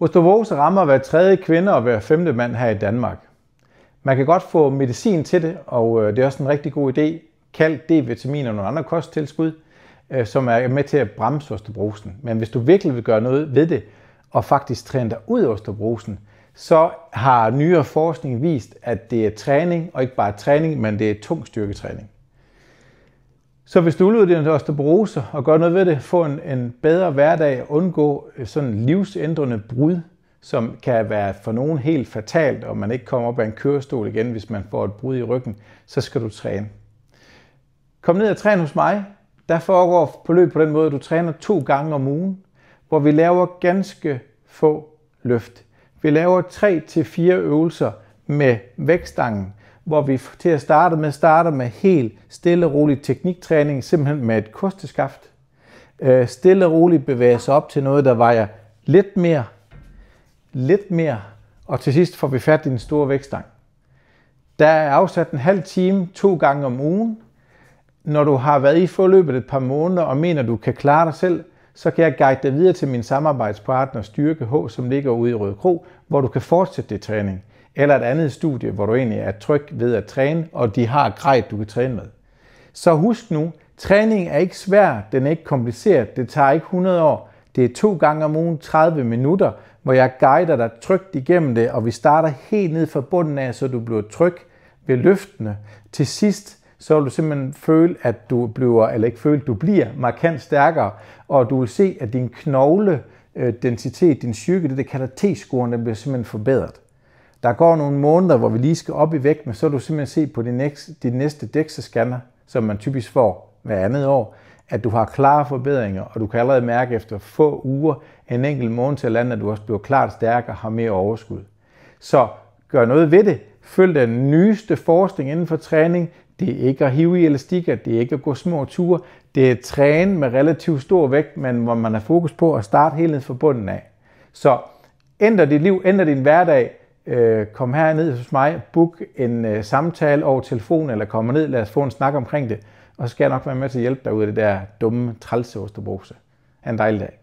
Osteoporose rammer hver tredje kvinde og hver femte mand her i Danmark. Man kan godt få medicin til det, og det er også en rigtig god idé, kaldt D-vitamin og nogle andre kosttilskud, som er med til at bremse osteoporosen. Men hvis du virkelig vil gøre noget ved det, og faktisk træne dig ud af osteoporosen, så har nyere forskning vist, at det er træning, og ikke bare træning, men det er tung styrketræning. Så hvis du udvider din osteoporose og gør noget ved det, få en bedre hverdag, undgå sådan livsændrende brud, som kan være for nogen helt fatalt, og man ikke kommer op af en kørestol igen, hvis man får et brud i ryggen, så skal du træne. Kom ned og træn hos mig. Der foregår forløb på den måde, at du træner 2 gange om ugen, hvor vi laver ganske få løft. Vi laver 3-4 øvelser med vægtstangen, hvor vi til at starter med helt stille og rolig tekniktræning, simpelthen med et kosteskaft. Stille og roligt bevæger sig op til noget, der vejer lidt mere, og til sidst får vi fat i den store vægtstang. Der er afsat en halv time 2 gange om ugen. Når du har været i forløbet et par måneder og mener, du kan klare dig selv, så kan jeg guide dig videre til min samarbejdspartner Styrke H, som ligger ude i Rødekro, hvor du kan fortsætte det træning. Eller et andet studie, hvor du egentlig er tryg ved at træne, og de har grej, du kan træne med. Så husk nu, træning er ikke svær, den er ikke kompliceret, det tager ikke 100 år. Det er 2 gange om ugen, 30 minutter, hvor jeg guider dig trygt igennem det, og vi starter helt ned fra bunden af, så du bliver tryg ved løftene. Til sidst, så vil du simpelthen føle, at du bliver markant stærkere, og du vil se, at din knogledensitet, din styrke, det kalder T-scoren, den bliver simpelthen forbedret. Der går nogle måneder, hvor vi lige skal op i vægt, men så vil du simpelthen se på din næste DEXA-scanner, som man typisk får hver andet år, at du har klare forbedringer, og du kan allerede mærke efter få uger, en enkelt måned til landet, at du også bliver klart stærkere og har mere overskud. Så gør noget ved det. Følg den nyeste forskning inden for træning. Det er ikke at hive i elastikker, det er ikke at gå små ture. Det er at træne med relativt stor vægt, men hvor man har fokus på at starte helt ned fra bunden af. Så ændr dit liv, ændr din hverdag. Kom herned hos mig, book en samtale over telefon, eller kom ned, lad os få en snak omkring det. Og så skal jeg nok være med til at hjælpe dig ud af det der dumme trælse osteoporose. Ha' en dejlig dag.